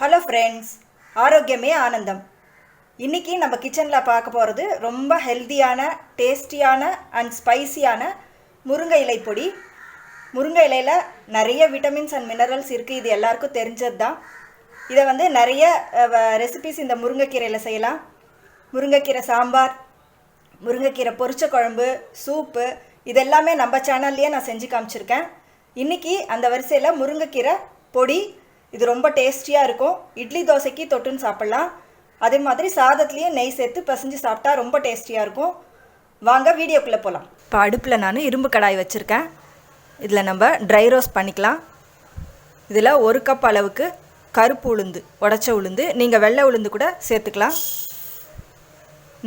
Hello friends, ஆரோக்கியமே ஆனந்தம். இன்றைக்கி நம்ம கிச்சனில் பார்க்க போகிறது ரொம்ப ஹெல்த்தியான, டேஸ்டியான அண்ட் ஸ்பைசியான முருங்கை இலை பொடி. முருங்கை இலையில் நிறைய விட்டமின்ஸ் அண்ட் மினரல்ஸ் இருக்குது. இது எல்லாருக்கும் தெரிஞ்சது தான். இதை நிறைய ரெசிபிஸ் இந்த முருங்கைக்கீரையில் செய்யலாம். முருங்கைக்கீரை சாம்பார், முருங்கைக்கீரை பொரிச்ச குழம்பு, சூப்பு, இதெல்லாமே நம்ம சேனல்லையே நான் செஞ்சு காமிச்சிருக்கேன். இன்றைக்கி அந்த வரிசையில் முருங்கைக்கீரை பொடி. இது ரொம்ப டேஸ்டியாக இருக்கும். இட்லி தோசைக்கு தொட்டுன்னு சாப்பிட்லாம். அதே மாதிரி சாதத்துலேயே நெய் சேர்த்து பசைஞ்சு சாப்பிட்டா ரொம்ப டேஸ்டியாக இருக்கும். வாங்க வீடியோக்குள்ளே போகலாம். இப்போ அடுப்பில் நான் இரும்பு கடாய் வச்சுருக்கேன். இதில் நம்ம ட்ரை ரோஸ்ட் பண்ணிக்கலாம். இதில் 1 கப் அளவுக்கு கருப்பு உளுந்து, உடச்ச உளுந்து, நீங்கள் வெள்ளை உளுந்து கூட சேர்த்துக்கலாம்.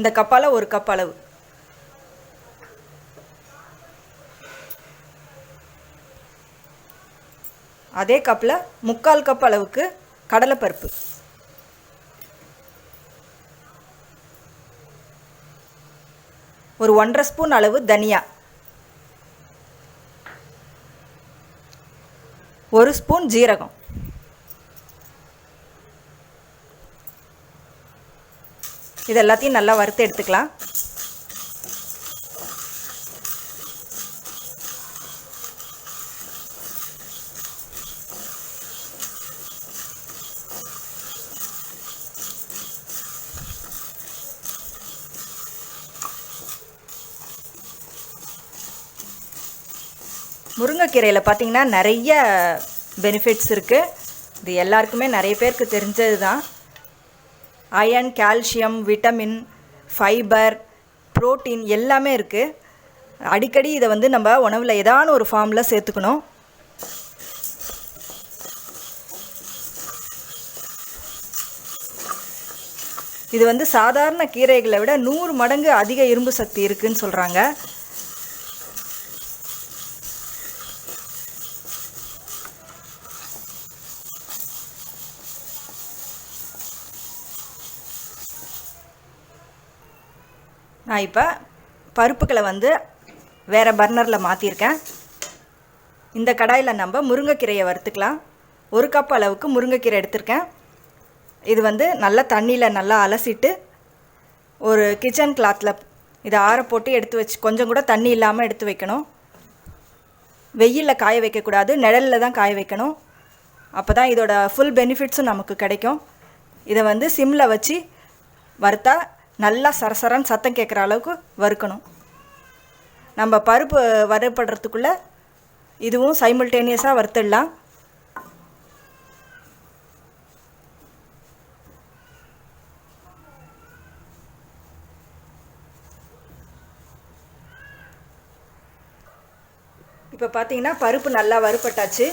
இந்த கப்பால் 1 கப் அளவு. அதே கப்பில் 3/4 கப் அளவுக்கு கடலைப்பருப்பு, ஒரு 1.5 ஸ்பூன் அளவு தனியா, 1 ஸ்பூன் ஜீரகம், இது எல்லாத்தையும் நல்லா வறுத்து எடுத்துக்கலாம். முருங்கைக்கீரையில் பார்த்திங்கன்னா நிறைய பெனிஃபிட்ஸ் இருக்குது. இது எல்லாருக்குமே நிறைய பேருக்கு தெரிஞ்சது தான். Iron, calcium, vitamin, fibre, protein எல்லாமே இருக்குது. அடிக்கடி இதை நம்ம உணவில் ஏதான ஒரு ஃபார்மில் சேர்த்துக்கணும். இது சாதாரண கீரைகளை விட 100 மடங்கு அதிக இரும்பு சக்தி இருக்குதுன்னு சொல்கிறாங்க. நான் இப்போ பருப்புகளை வேறு பர்னரில் மாற்றிருக்கேன். இந்த கடாயில் நம்ம முருங்கைக்கீரையை வறுத்துக்கலாம். 1 கப் அளவுக்கு முருங்கைக்கீரை எடுத்திருக்கேன். இது நல்லா தண்ணியில் நல்லா அலசிட்டு ஒரு கிச்சன் கிளாத்தில் இதை ஆற போட்டு எடுத்து வச்சு, கொஞ்சம் கூட தண்ணி இல்லாமல் எடுத்து வைக்கணும். வெயிலில் காய வைக்கக்கூடாது, நிழலில் தான் காய வைக்கணும். அப்போ தான் இதோட ஃபுல் பெனிஃபிட்ஸும் நமக்கு கிடைக்கும். இதை சிம்மில் வச்சு வறுத்தா நல்லா சரசரன்னு சத்தம் கேட்குற அளவுக்கு வறுக்கணும். நம்ம பருப்பு வறுப்படுறதுக்குள்ளே இதுவும் சைமல்டேனியஸாக வறுத்துடலாம். இப்போ பார்த்தீங்கன்னா பருப்பு நல்லா வறுப்பட்டாச்சு.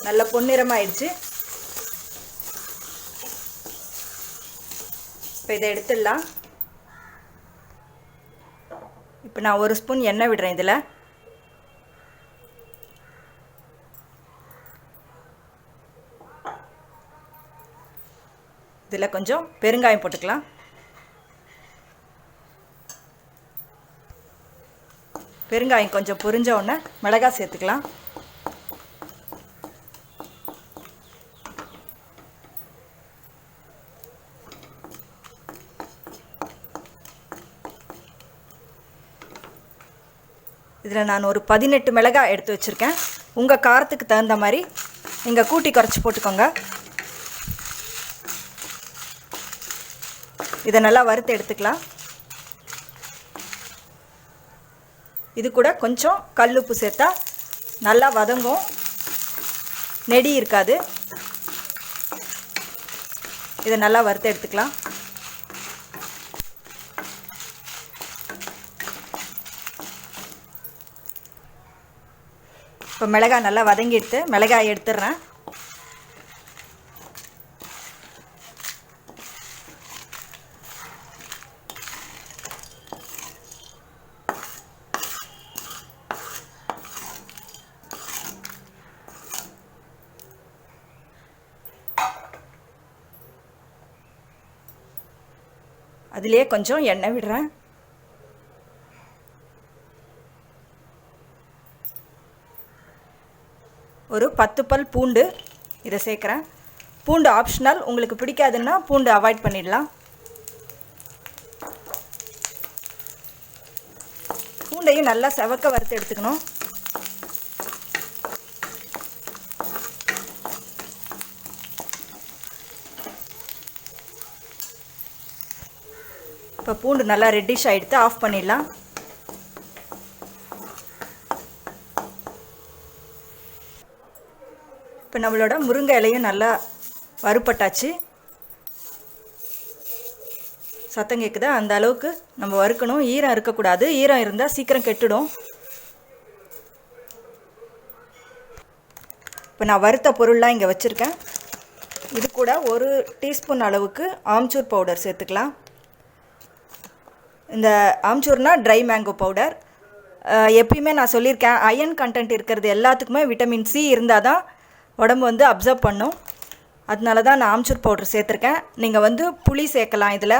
நல்ல பொன்னிறமாயிடுச்சு. இப்போ இதை எடுத்துடலாம். இப்போ நான் 1 ஸ்பூன் எண்ணெய் விடுறேன். இதில் கொஞ்சம் பெருங்காயம் போட்டுக்கலாம். பெருங்காயம் கொஞ்சம் பொரிஞ்ச உடனே மிளகாய் சேர்த்துக்கலாம். இதில் நான் ஒரு 18 மிளகாய் எடுத்து வச்சுருக்கேன். உங்கள் காரத்துக்கு தகுந்த மாதிரி நீங்கள் கூட்டி குறைச்சி போட்டுக்கோங்க. இதை நல்லா வறுத்து எடுத்துக்கலாம். இது கூட கொஞ்சம் கல்லுப்பு சேர்த்தா நல்லா வதங்கும், நெடி இருக்காது. இதை நல்லா வறுத்து எடுத்துக்கலாம். இப்போ மிளகாய் நல்லா வதங்கிடுத்து, மிளகாய் எடுத்துடுறேன். அதிலே கொஞ்சம் எண்ணெய் விடுறேன். ஒரு 10 பல் பூண்டு இதை சேர்க்குறேன். பூண்டு ஆப்ஷனல், உங்களுக்கு பிடிக்காதுன்னா பூண்டு அவாய்ட் பண்ணிடலாம். பூண்டையும் நல்லா செவக்க வறுத்து எடுத்துக்கணும். இப்போ பூண்டு நல்லா ரெட்டிஷ் ஆகிடுத்து, ஆஃப் பண்ணிடலாம். இப்போ நம்மளோட முருங்கை இலையும் நல்லா வறுப்பட்டாச்சு. சத்தம் கேட்குதா? அந்த அளவுக்கு நம்ம வறுக்கணும். ஈரம் இருக்கக்கூடாது, ஈரம் இருந்தால் சீக்கிரம் கெட்டுடும். இப்போ நான் வறுத்த பொருள்லாம் இங்கே வச்சுருக்கேன். இது கூட 1 டீஸ்பூன் அளவுக்கு ஆம்ச்சூர் பவுடர் சேர்த்துக்கலாம். இந்த ஆம்ச்சூர்னால் ட்ரை மேங்கோ பவுடர். எப்பயுமே நான் சொல்லியிருக்கேன், அயன் கண்டென்ட் இருக்கிறது எல்லாத்துக்குமே விட்டமின் சி இருந்தால் தான் உடம்பு வந்து அப்சர்வ் பண்ணும். அதனால தான் நான் ஆம்ச்சூர் பவுடர் சேர்த்துருக்கேன். நீங்கள் வந்து புளி சேர்க்கலாம். இதில்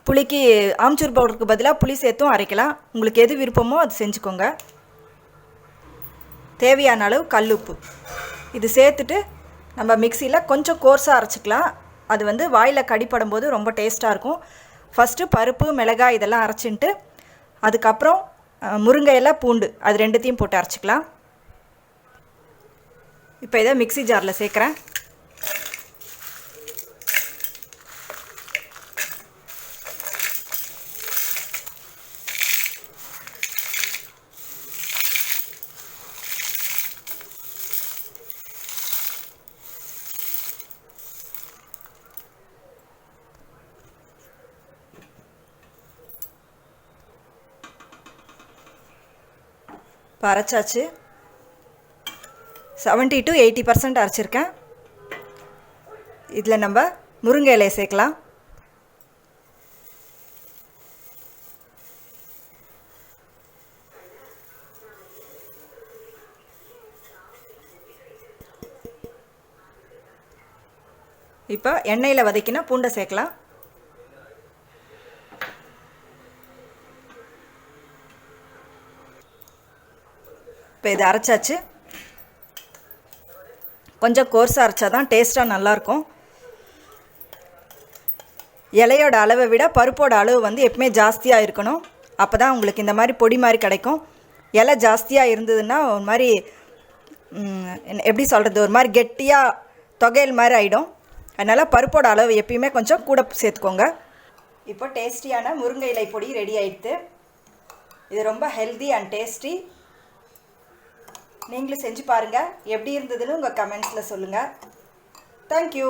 புளிக்கு ஆம்ச்சூர் பவுடருக்கு பதிலாக புளி சேர்த்தும் அரைக்கலாம். உங்களுக்கு எது விருப்பமோ அது செஞ்சுக்கோங்க. தேவையான அளவு கல்லுப்பு இது சேர்த்துட்டு நம்ம மிக்சியில் கொஞ்சம் கோர்ஸாக அரைச்சிக்கலாம். அது வந்து வாயில் கடிப்படும் போது ரொம்ப டேஸ்ட்டாக இருக்கும். ஃபஸ்ட்டு பருப்பு, மிளகாய் இதெல்லாம் அரைச்சின்ட்டு அதுக்கப்புறம் முருங்கை இலை, பூண்டு அது ரெண்டுத்தையும் போட்டு அரைச்சிக்கலாம். இப்போ இதை மிக்ஸி ஜாரில் சேர்க்குறேன். இப்போ அரைச்சாச்சு. 70 to 80% அரைச்சிருக்கேன். இதில் நம்ம முருங்கை இலையை சேர்க்கலாம். இப்போ எண்ணெயில் வதக்கினா பூண்டை சேர்க்கலாம். இப்போ இதை அரைச்சாச்சு. கொஞ்சம் கோர்ஸாக அரைச்சா தான் டேஸ்ட்டாக நல்லாயிருக்கும். இலையோட அளவை விட பருப்போட அளவு வந்து எப்பவுமே ஜாஸ்தியாக இருக்கணும். அப்போ தான் உங்களுக்கு இந்த மாதிரி பொடி மாதிரி கிடைக்கும். இலை ஜாஸ்தியாக இருந்ததுன்னா ஒரு மாதிரி எப்படி சொல்கிறது, ஒரு மாதிரி கெட்டியாக தொகையல் மாதிரி ஆகிடும். அதனால் பருப்போட அளவு எப்பயுமே கொஞ்சம் கூட சேர்த்துக்கோங்க. இப்போ டேஸ்டியான முருங்கை இலை பொடி ரெடி ஆகிடுது. இது ரொம்ப ஹெல்தி அண்ட் டேஸ்டி. நீங்களும் செஞ்சு பாருங்கள். எப்படி இருந்ததுன்னு உங்கள் கமெண்ட்ஸில் சொல்லுங்கள். தேங்க்யூ.